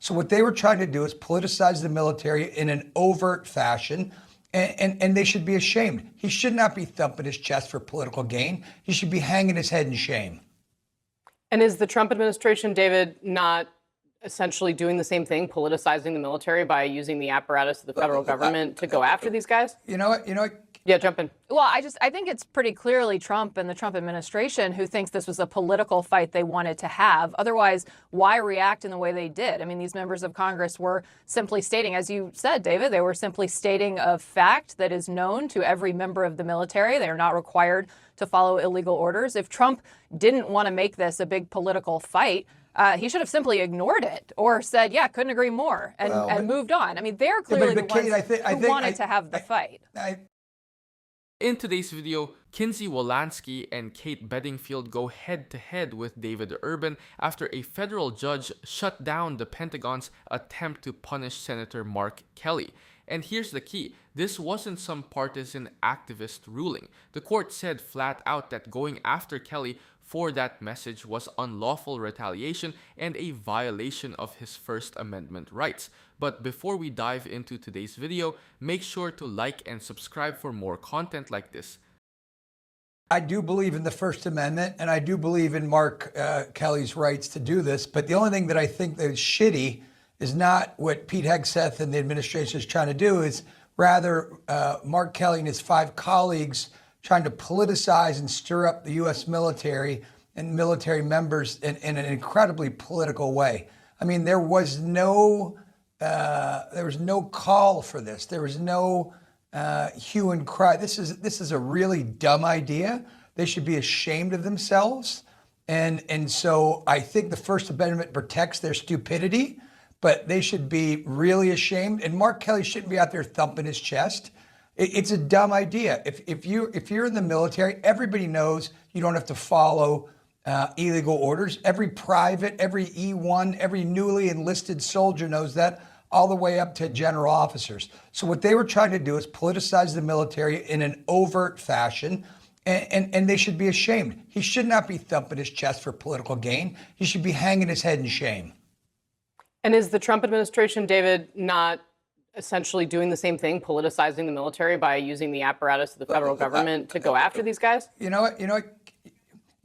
So what they were trying to do is politicize the military in an overt fashion, and they should be ashamed. He should not be thumping his chest for political gain. He should be hanging his head in shame. And is the Trump administration, David, not essentially doing the same thing, politicizing the military by using the apparatus of the federal government to go after these guys? You know what? Yeah, jump in. Well, I think it's pretty clearly Trump and the Trump administration who thinks this was a political fight they wanted to have. Otherwise, why react in the way they did? I mean, these members of Congress were simply stating, as you said, David, they were simply stating a fact that is known to every member of the military. They are not required to follow illegal orders. If Trump didn't want to make this a big political fight, he should have simply ignored it or said, yeah, couldn't agree more, and moved on. I mean, they're clearly the ones who wanted to have the fight. In today's video, Kinsey Wolanski and Kate Bedingfield go head-to-head with David Urban after a federal judge shut down the Pentagon's attempt to punish Senator Mark Kelly. And here's the key, this wasn't some partisan activist ruling. The court said flat out that going after Kelly for that message was unlawful retaliation and a violation of his First Amendment rights. But before we dive into today's video, make sure to like and subscribe for more content like this. I do believe in the First Amendment, and I do believe in Mark Kelly's rights to do this. But the only thing that I think that is shitty is not what Pete Hegseth and the administration is trying to do, is rather Mark Kelly and his 5 colleagues trying to politicize and stir up the U.S. military and military members in an incredibly political way. I mean, there was no call for this. There was no hue and cry. This is a really dumb idea. They should be ashamed of themselves. And so I think the First Amendment protects their stupidity, but they should be really ashamed. And Mark Kelly shouldn't be out there thumping his chest. It's a dumb idea. If you're in the military, everybody knows you don't have to follow illegal orders. Every private, every E1, every newly enlisted soldier knows that, all the way up to general officers. So what they were trying to do is politicize the military in an overt fashion, and they should be ashamed. He should not be thumping his chest for political gain. He should be hanging his head in shame. And is the Trump administration, David, not essentially doing the same thing, politicizing the military by using the apparatus of the federal government to go after these guys? You know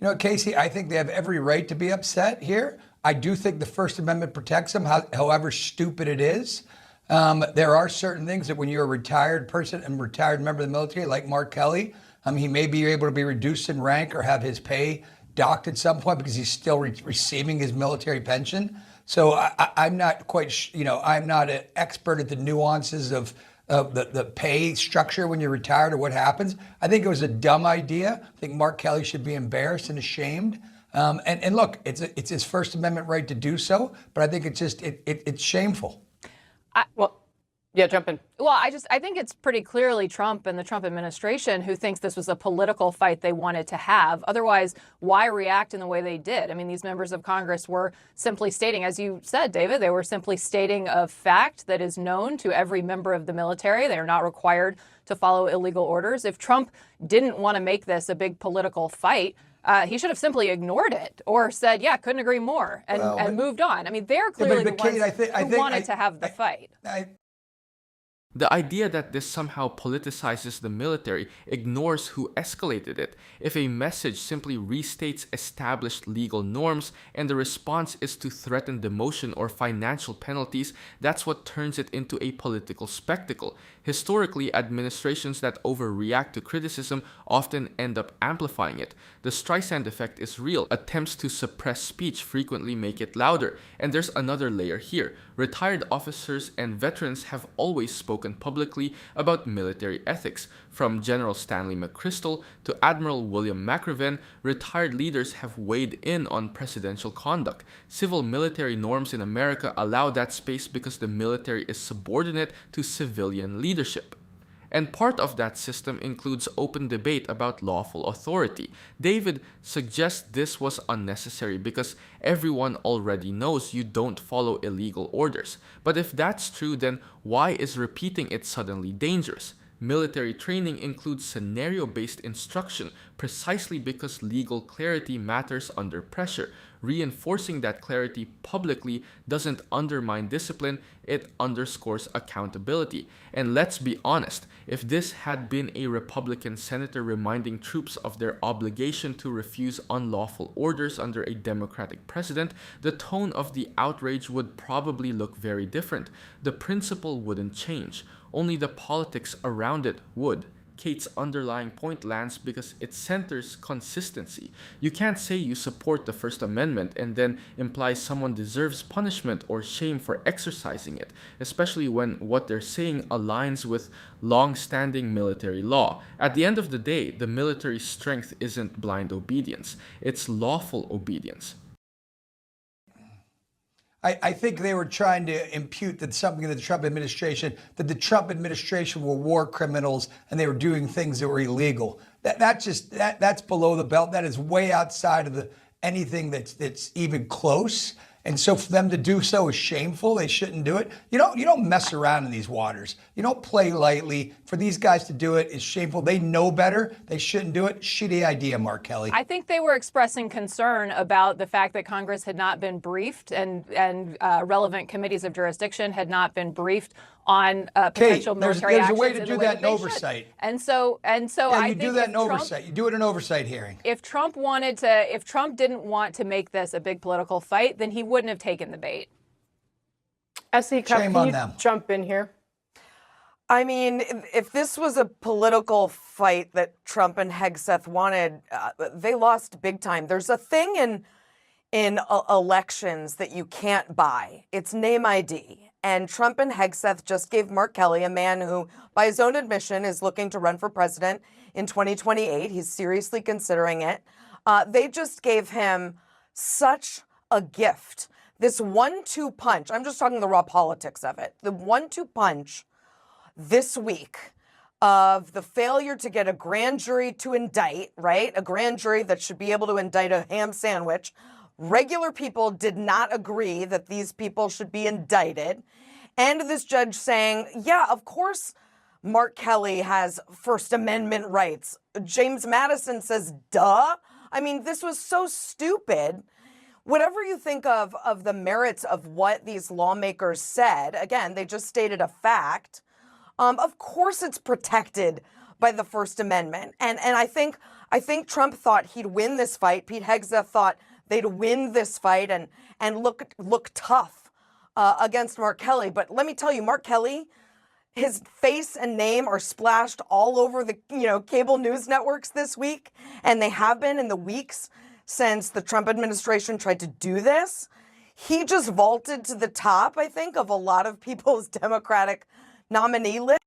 what, Casey, I think they have every right to be upset here. I do think the First Amendment protects them, however stupid it is. There are certain things that when you're a retired person and retired member of the military, like Mark Kelly, he may be able to be reduced in rank or have his pay docked at some point because he's still receiving his military pension. So I'm not quite, I'm not an expert at the nuances of the pay structure when you're retired or what happens. I think it was a dumb idea. I think Mark Kelly should be embarrassed and ashamed. And look, it's his First Amendment right to do so, but I think it's shameful. Yeah, jump in. Well, I think it's pretty clearly Trump and the Trump administration who thinks this was a political fight they wanted to have. Otherwise, why react in the way they did? I mean, these members of Congress were simply stating, as you said, David, they were simply stating a fact that is known to every member of the military. They are not required to follow illegal orders. If Trump didn't want to make this a big political fight, he should have simply ignored it or said, yeah, couldn't agree more, and moved on. I mean, they're clearly the ones who wanted to have the fight. The idea that this somehow politicizes the military ignores who escalated it. If a message simply restates established legal norms and the response is to threaten demotion or financial penalties, that's what turns it into a political spectacle. Historically, administrations that overreact to criticism often end up amplifying it. The Streisand effect is real. Attempts to suppress speech frequently make it louder. And there's another layer here. Retired officers and veterans have always spoken publicly about military ethics. From General Stanley McChrystal to Admiral William McRaven, retired leaders have weighed in on presidential conduct. Civil military norms in America allow that space because the military is subordinate to civilian leadership. And part of that system includes open debate about lawful authority. David suggests this was unnecessary because everyone already knows you don't follow illegal orders. But if that's true, then why is repeating it suddenly dangerous? Military training includes scenario-based instruction, precisely because legal clarity matters under pressure. Reinforcing that clarity publicly doesn't undermine discipline, it underscores accountability. And let's be honest, if this had been a Republican senator reminding troops of their obligation to refuse unlawful orders under a Democratic president, the tone of the outrage would probably look very different. The principle wouldn't change, only the politics around it would. Kate's underlying point lands because it centers consistency. You can't say you support the First Amendment and then imply someone deserves punishment or shame for exercising it, especially when what they're saying aligns with long-standing military law. At the end of the day, the military strength isn't blind obedience, it's lawful obedience. I think they were trying to impute that something in the Trump administration, that the Trump administration were war criminals and they were doing things that were illegal. That's below the belt. That is way outside of anything that's even close. And so for them to do so is shameful. They shouldn't do it. You don't mess around in these waters. You don't play lightly. For these guys to do it is shameful. They know better. They shouldn't do it. Shitty idea, Mark Kelly. I think they were expressing concern about the fact that Congress had not been briefed and relevant committees of jurisdiction had not been briefed on potential military actions. There's a way to do that in oversight. And so Yeah, I you think do that in Trump, oversight. You do it in oversight hearing. if Trump didn't want to make this a big political fight, then he wouldn't have taken the bait. S.E. Cup, Shame can on you them. jump in here? I mean, if this was a political fight that Trump and Hegseth wanted, they lost big time. There's a thing in elections that you can't buy. It's name ID. And Trump and Hegseth just gave Mark Kelly, a man who, by his own admission, is looking to run for president in 2028. He's seriously considering it. They just gave him such a gift. This 1-2 punch, I'm just talking the raw politics of it. The 1-2 punch this week of the failure to get a grand jury to indict, right? A grand jury that should be able to indict a ham sandwich. Regular people did not agree that these people should be indicted. And this judge saying, yeah, of course, Mark Kelly has First Amendment rights. James Madison says, duh. I mean, this was so stupid. Whatever you think of the merits of what these lawmakers said, again, they just stated a fact. Of course it's protected by the First Amendment. And I think Trump thought he'd win this fight. Pete Hegseth thought they'd win this fight and look tough against Mark Kelly. But let me tell you, Mark Kelly, his face and name are splashed all over the cable news networks this week, and they have been in the weeks since the Trump administration tried to do this. He just vaulted to the top, I think, of a lot of people's Democratic nominee list.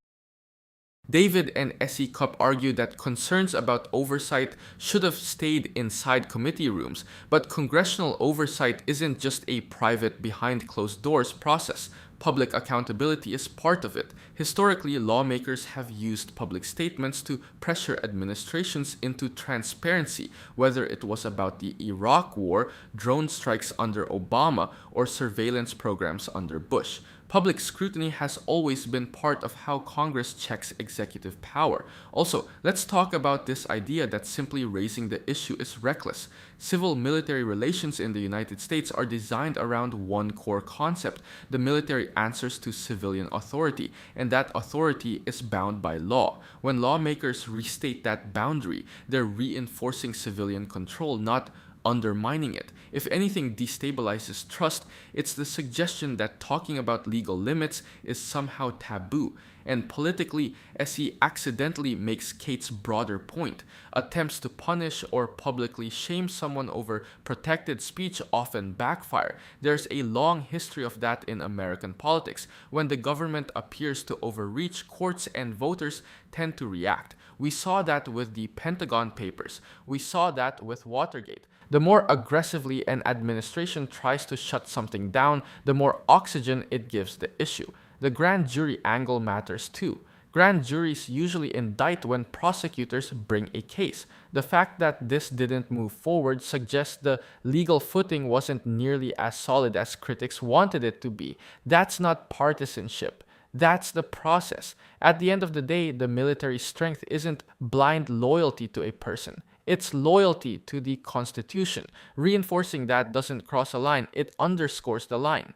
David and S.E. Cupp argue that concerns about oversight should have stayed inside committee rooms, but congressional oversight isn't just a private, behind closed doors process. Public accountability is part of it. Historically, lawmakers have used public statements to pressure administrations into transparency, whether it was about the Iraq War, drone strikes under Obama, or surveillance programs under Bush. Public scrutiny has always been part of how Congress checks executive power. Also, let's talk about this idea that simply raising the issue is reckless. Civil-military relations in the United States are designed around one core concept: the military answers to civilian authority, and that authority is bound by law. When lawmakers restate that boundary, they're reinforcing civilian control, not undermining it. If anything destabilizes trust, it's the suggestion that talking about legal limits is somehow taboo. And politically, SE accidentally makes Kate's broader point. Attempts to punish or publicly shame someone over protected speech often backfire. There's a long history of that in American politics. When the government appears to overreach, courts and voters tend to react. We saw that with the Pentagon Papers. We saw that with Watergate. The more aggressively an administration tries to shut something down, the more oxygen it gives the issue. The grand jury angle matters too. Grand juries usually indict when prosecutors bring a case. The fact that this didn't move forward suggests the legal footing wasn't nearly as solid as critics wanted it to be. That's not partisanship. That's the process. At the end of the day, the military strength isn't blind loyalty to a person. It's loyalty to the Constitution. Reinforcing that doesn't cross a line, it underscores the line.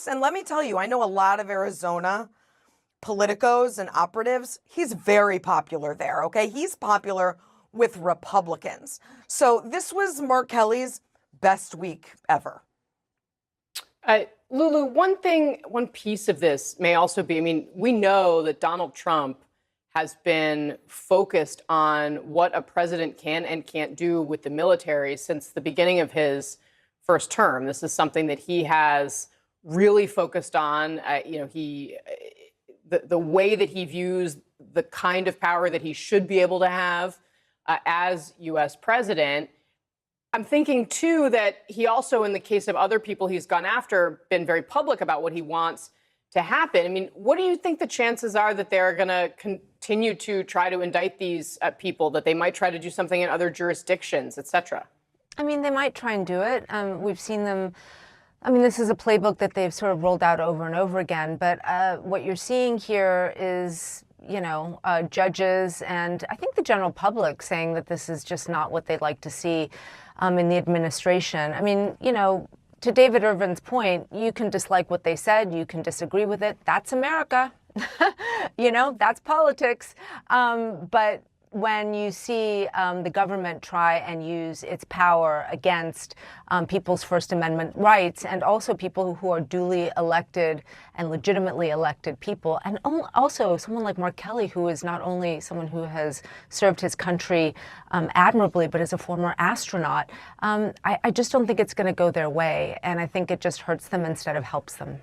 And let me tell you, I know a lot of Arizona politicos and operatives. He's very popular there, okay? He's popular with Republicans. So this was Mark Kelly's best week ever. Lulu, one piece of this may also be, I mean, we know that Donald Trump has been focused on what a president can and can't do with the military since the beginning of his first term. This is something that he has really focused on. The way that he views the kind of power that he should be able to have as U.S. president. I'm thinking, too, that he also, in the case of other people he's gone after, been very public about what he wants to happen. I mean, what do you think the chances are that they're going to continue to try to indict these people, that they might try to do something in other jurisdictions, et cetera? I mean, they might try and do it. We've seen them. I mean, this is a playbook that they've sort of rolled out over and over again. But what you're seeing here is, judges and I think the general public saying that this is just not what they'd like to see in the administration. I mean, to David Irvin's point, you can dislike what they said, you can disagree with it. That's America. That's politics. But when you see the government try and use its power against people's First Amendment rights and also people who are duly elected and legitimately elected people, and also someone like Mark Kelly, who is not only someone who has served his country admirably, but is a former astronaut, I just don't think it's going to go their way. And I think it just hurts them instead of helps them.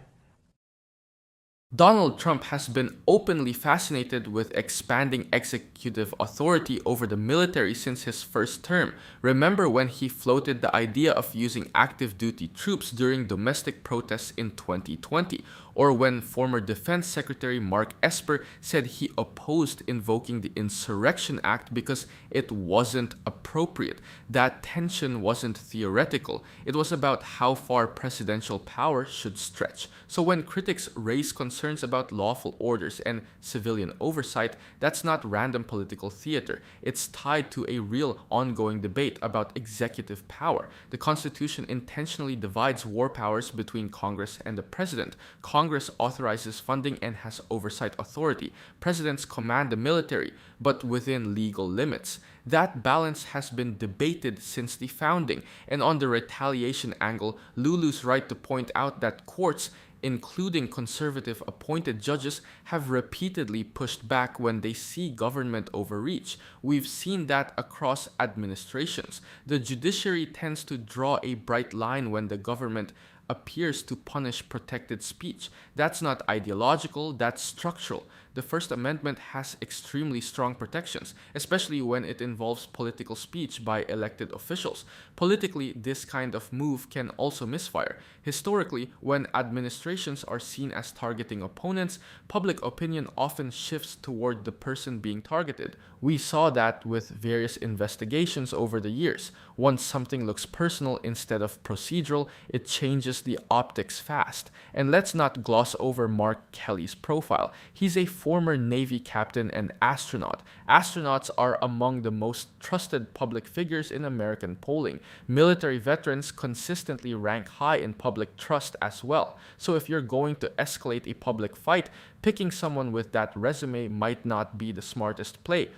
Donald Trump has been openly fascinated with expanding executive authority over the military since his first term. Remember when he floated the idea of using active duty troops during domestic protests in 2020? Or when former Defense Secretary Mark Esper said he opposed invoking the Insurrection Act because it wasn't appropriate. That tension wasn't theoretical. It was about how far presidential power should stretch. So when critics raise concerns about lawful orders and civilian oversight, that's not random political theater. It's tied to a real ongoing debate about executive power. The Constitution intentionally divides war powers between Congress and the president. Congress authorizes funding and has oversight authority. Presidents command the military, but within legal limits. That balance has been debated since the founding. And on the retaliation angle, Lulu's right to point out that courts, including conservative appointed judges, have repeatedly pushed back when they see government overreach. We've seen that across administrations. The judiciary tends to draw a bright line when the government appears to punish protected speech. That's not ideological, that's structural. The First Amendment has extremely strong protections, especially when it involves political speech by elected officials. Politically, this kind of move can also misfire. Historically, when administrations are seen as targeting opponents, public opinion often shifts toward the person being targeted. We saw that with various investigations over the years. Once something looks personal instead of procedural, it changes the optics fast. And let's not gloss over Mark Kelly's profile. He's a former Navy captain and astronaut. Astronauts are among the most trusted public figures in American polling. Military veterans consistently rank high in public trust as well. So if you're going to escalate a public fight, picking someone with that resume might not be the smartest play.